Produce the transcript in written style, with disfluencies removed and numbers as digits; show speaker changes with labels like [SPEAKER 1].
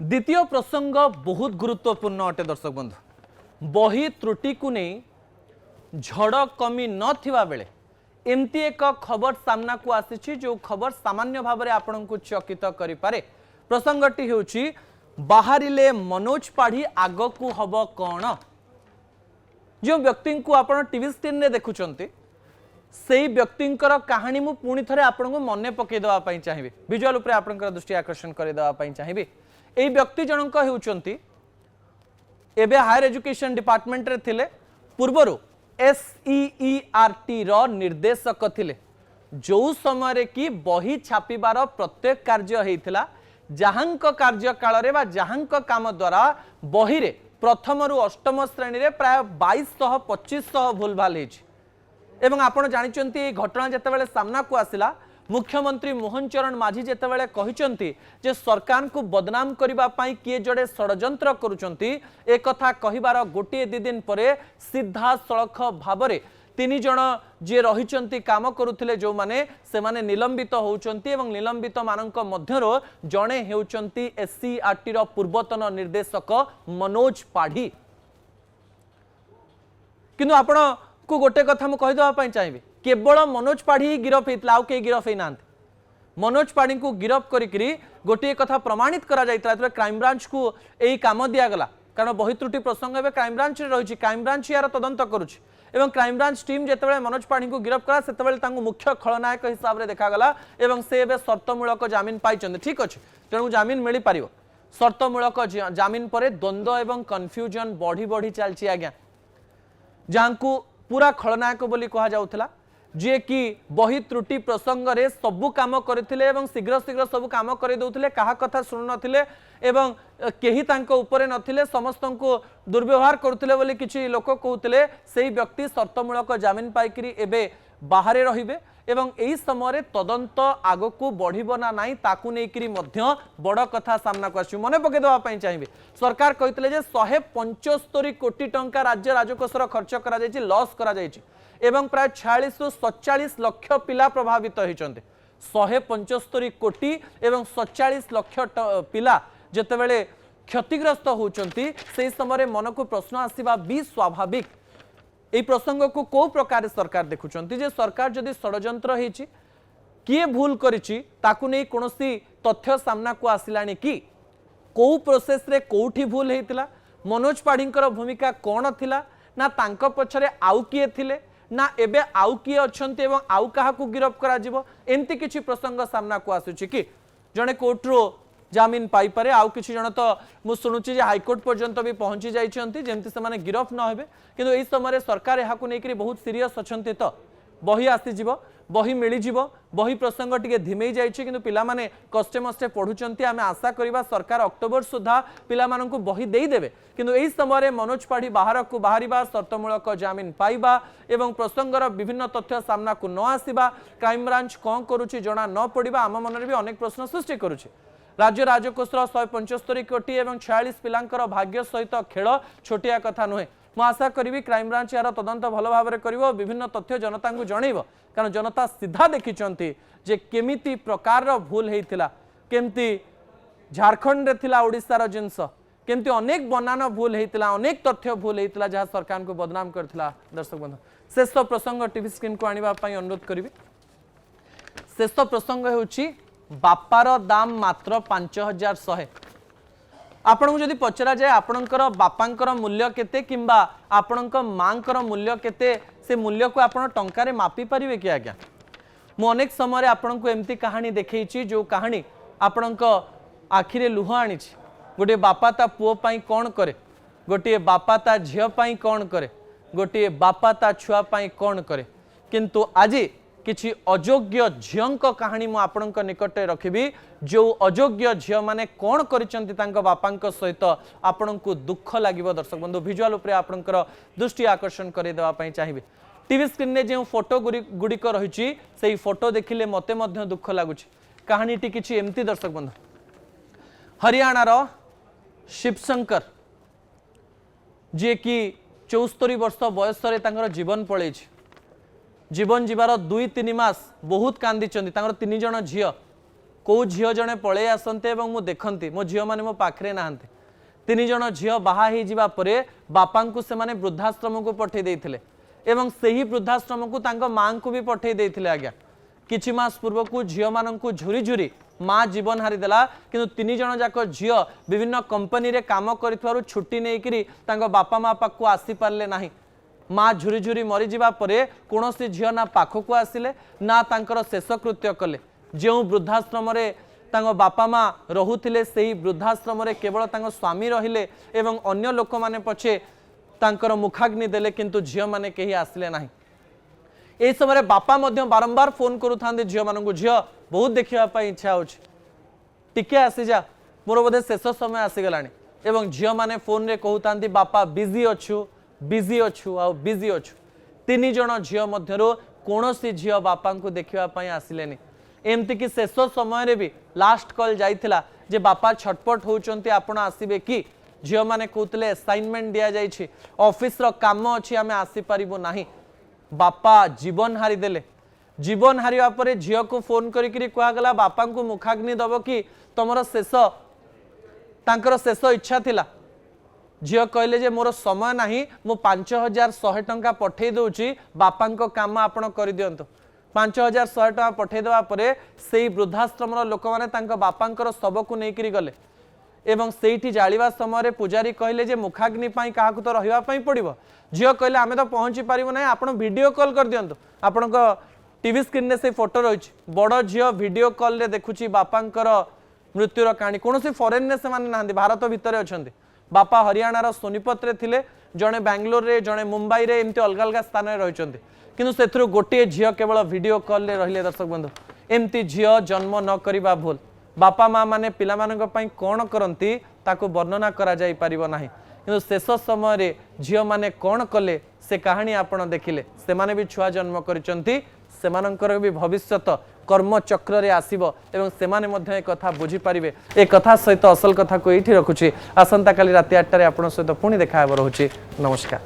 [SPEAKER 1] द्वितीय प्रसंग बहुत गुरुत्वपूर्ण अटे दर्शक बंधु बही त्रुटि को नहीं झड़ कमी नथिबा बेले एमती एक खबर सामना को आसी जो खबर सामान्य भाव में आपण को चकित करि पारे। प्रसंगटी होछि बाहरिले मनोज पाढ़ी आग को हब कौन। जो व्यक्ति को आपण टीवी स्क्रीन रे देखुचंती से व्यक्ति कहानी मु पुणी थे आपन को मन पकई देवाई चाहिए विजुअल उपरे आपन दृष्टि आकर्षण करदेवाई चाहिए। यही व्यक्ति जनक होउचंती एबे हायर एजुकेशन डिपार्टमेंट रे थिले पूर्वरु SEERT रो निर्देशक थिले जो समय कि बही छापिबार प्रत्येक कार्य हेइथिला जहांक कार्यकाल रे बा जहांक काम द्वारा बही रे प्रथम रु अष्टम श्रेणी रे प्राय 2200-2500 भूलभाल हेछि। एवं आपण जानिचंती ए घटना जेतेबेले सामना को आसिला मुख्यमंत्री मोहन चरण माझी जेतेबेले कहिचंती जे सरकार को बदनाम करिबा पई किए जड़े षडयंत्र करूचंती ए कथा कहिबार गोटे दि दिन परे सीधा सड़क भाबरे तीन जण जे रहिचंती काम करुथिले जो माने से माने निलंबित होउचंती एवं निलंबित मानक मध्यरो जणे हेउचंती SEERT रो पूर्वतन निर्देशक मनोज पाढ़ी। किंतु आपण को गोटे कथा मु कहीदेवाई चाहिए केवल मनोज पाढ़ी गिरफ होता आउ कई गिरफ होना मनोज पाढ़ी को गिरफ करी गोटे कथा प्रमाणित करा जायतिला क्राइमब्रांच को यही काम दिगला कारण बही त्रुटि प्रसंग में क्राइमब्रांच रही क्राइमब्रांच यार तदंत करुच्ची एवं क्राइमब्रांच टीम जितेबाला मनोज पाढ़ी को गिरफ कला से मुख्य खलनायक हिसाब से देखागला एवं से शर्तमूलक जमीन पाई ठीक अच्छे तेणु जमीन मिल पार शर्तमूलक जमीन पर द्वंद्व एवं कन्फ्यूजन बढ़ी बढ़ी चलती आज्ञा जहाँ को पूरा खलनायक बोली कहा जाउथला जे कि बही त्रुटि प्रसंग रे सबु काम करथिले एवं शीघ्र शीघ्र सबु काम करे दउथिले कहा कथा सुनु नथिले एवं केही तांको ऊपर नथिले समस्त को दुर्व्यवहार करथिले बोली किछि लोक कहउथिले सेही व्यक्ति शर्तमूलक जमीन पाइकरी एबे बाहरे रहिबे एवं एही समय तदंत आगो को बढ़िबो ना नाही ताकू नेकरी मध्य बड़ कथा सामना को आछि। मने पके देवा पई चाहिए सरकार कहितले जे 175 कोटी टंका राज्य राजकोषर खर्च करा जायछि लॉस करा जायछि एवं प्राय 46 रु 47 लाख पिला प्रभावित होइचंते 175 कोटी एवं 47 लाख पिला जेतेबेले क्षतिग्रस्त होउचंती से समय मन को प्रश्न आसीबा भी स्वाभाविक। এই প্রসঙ্গ को को प्रकार सरकार देखुचंती जे सरकार जदि षडयंत्र हेछि किए भूल करिछि ताकू नै कोनोसी तथ्य सामना को आसिलानी कि को प्रोसेस रे कोठी भूल हेतिला मनोज पाढ़ींकर भूमिका कोन थिला ना तांको पछरे आउ किए थिले ना एबे आउ किए अछंती एवं आउ काहा को गिरफ करा जिवो एंती किछि प्रसंग सामना को आसुछि कि जणे कोर्टरो जमीन पाई पारे आउ किछि जण तो मु सुनुछि जे हाईकोर्ट पर्यंत भी पहुंची जाइछंती जेमति से माने गिरफ न हेबे किंतु एई समय सरकार एहा को नेकरी बहुत सीरियस अछंती तो बही आसी जिवो बही मिली जिवो बही प्रसंग टिके धिमेई जाइछि किंतु पिला माने कष्टे मष्टे पढुचंती आमे आशा करिबा सरकार अक्टोबर सुधा पिला माननकु बही देई देबे किंतु एई समय मनोज पाढ़ी बाहर को बाहरिबा शर्तमूलक जमीन पाइबा एवं प्रसंगर विभिन्न तथ्य सामना को न आसीबा क्राइमब्रांच कोन करूछि जणा न पड़िबा आम मनरे भी अनेक प्रश्न सृष्टि करूछि। राज्य राजकोषर 175 कोटी एवं 46 पिलांकर भाग्य सहित खेल छोटिया कथा नुहे मु आशा करी क्राइमब्रांच यार तदंत भल भाव में कर विभिन्न तथ्य जनता को जनइब कारण जनता सीधा देखिंट जे केमिति प्रकार भूल होता केमती झारखंड रे थिला ओडिशार जिनस केमती अनेक बनान भूल होता अनेक तथ्य भूल होता जहाँ सरकार को बदनाम करथिला। दर्शक बंधु शेष प्रसंग टीवी स्क्रीन को आनिबा पई अनुरोध करी। शेष प्रसंग होउछि बापार दाम मात्र 5100 आपण को जदि पचरा जाए आपणकर बापांकर मूल्य केते किंबा आपणक मांकर मूल्य केते से मूल्य को आपण टंकारे मापी परिवे कि आज्ञा मु अनेक समय आपण को एमती कहानी देखैछि जो कहानी आपणक आखिरे लुह आनी गोटे बापा ता पुओ पाई कौन करे गोटे बापा ता झियो पाई कौन करे गोटे बापा ता छुआ पाई कौन करे किंतु आज किछि अयोग्य झियंक कहानी मु आपणक निकटे रखिबी जो अयोग्य झिय माने कोन करिसंती तांको बापांक सहित आपणक दुख लागिबो। दर्शक बंधु विजुअल उपरे आपणकर दृष्टि आकर्षण करे देवा पई चाहिबे टीवी स्क्रीन ने जे फोटो गुडिक रहिछि सेही फोटो देखिले मते मध्य दुख लागुछि कहानी टी किछि एमती। दर्शक बंधु हरियाणा रो शिवशंकर जे कि 74 वर्ष बयस रे तांकर जीवन पळैछि जीवन जीवार 2-3 मास बहुत कांदी 3 जण झियो कौ झील जड़े पलि आसते मु देखती मो झील मैंने मो पाखे नहांती 3 जण झील बाहा होइजिबा परे बापा को से माने वृद्धाश्रम को पठे देइथिले एवं सही वृद्धाश्रम को तांको मां को भी पठे देइथिले आज्ञा किछि मास पूर्व को झील मान को झुरी झुरी माँ जीवन हारी देला किंतु 3 जण जाक झील विभिन्न कंपनी रे काम करिथवारु छुट्टी नेइकिरी तांको बापा माँ पाखु आसी पारले नाही माँ झुरी झुरी मरी जिबा परे कोनोसी झील ना पाखकु आसिले ना तांकर शेषकृत्य कले जो वृद्धाश्रम रे तांको बापा माँ रहुथिले सेही वृद्धाश्रम रे केवल तांको स्वामी रहिले एवं अन्य लोक माने पछे तांकर मुखाग्नि देले किंतु झील माने केही आसिले नाही ए समय बापा मध्य बारंबार फोन करूथांदे झील मानकु झील बहुत देखिबा पई इच्छा होछि टिके आसी जा मोर बोधे शेष समय आसी गलानी एवं झील माने फोन रे कहूथांदी बापा बिजी अछु आ बिजी अछु 3 जण झील मध्यरो कोनोसी झील बापा को देखिबा पई आसिलेनी एमती कि शेष समय रे भी लास्ट कॉल जाइथिला जे बापा छटपट होउचंती आपण आसीबे कि झील माने कहतले असाइनमेंट दिया जाइछि ऑफिस रो काम अछि आमे आसी परिबो नाही बापा जीवन हारी देले जीवन हारिया परे झील को फोन करिकरी कहा गला बापा को मुखाग्नि दब कि तमर शेष तांकर शेष इच्छा थिला झील कहले जे मोर समय नाही मु 5100 टंका पठेई दउची बापा को काम आपण करि दियंतो 5100 टंका पठेई देवा परे सेही वृद्धाश्रम लोक माने तांका बापांकर शव को नेकिरी गले एवं सेठी जालिबा समय पूजारी कहले जे मुखाग्नि पाई काहाकु तो रहिबा पाई पड़िबो झील कहले आमे तो पहुंची पारिबो नै आपण वीडियो कॉल कर दियंतो आपण को टीवी स्क्रीन रे से फोटो रही बड़ झील वीडियो कॉल रे देखुची बापांकर मृत्युर कहानी कौन फॉरेन ने से माने नांदी भारत भितर अछंती बापा हरियाणार सोनीपत रे थिले जड़े बैंगलोर रे जड़े मुंबई रे एमती अलग अलग स्थान रे रहिचंती किंतु सेथुरु गोटे झील केवल वीडियो कॉल रे रहिले दर्शक बंधु एमती झील जन्म न करिबा भूल बापा माँ माने पिला मानक पई कोन करंती ताको वर्णना करा जाई परिबो नाही किंतु शेष समय रे झील माने कोन कले से कहानी आपण देखिले से माने भी छुआ जन्म करिचंती सेमानंकर भी भविष्यत कर्म चक्र रे आसीबो एवं सेमाने मध्य एक कथा बुझी परिबे एक कथा सहित असल कथा को एठी रखुची आसंता काली राति 8 रे आपण सहित पुणी देखा हेबो रहूची नमस्कार।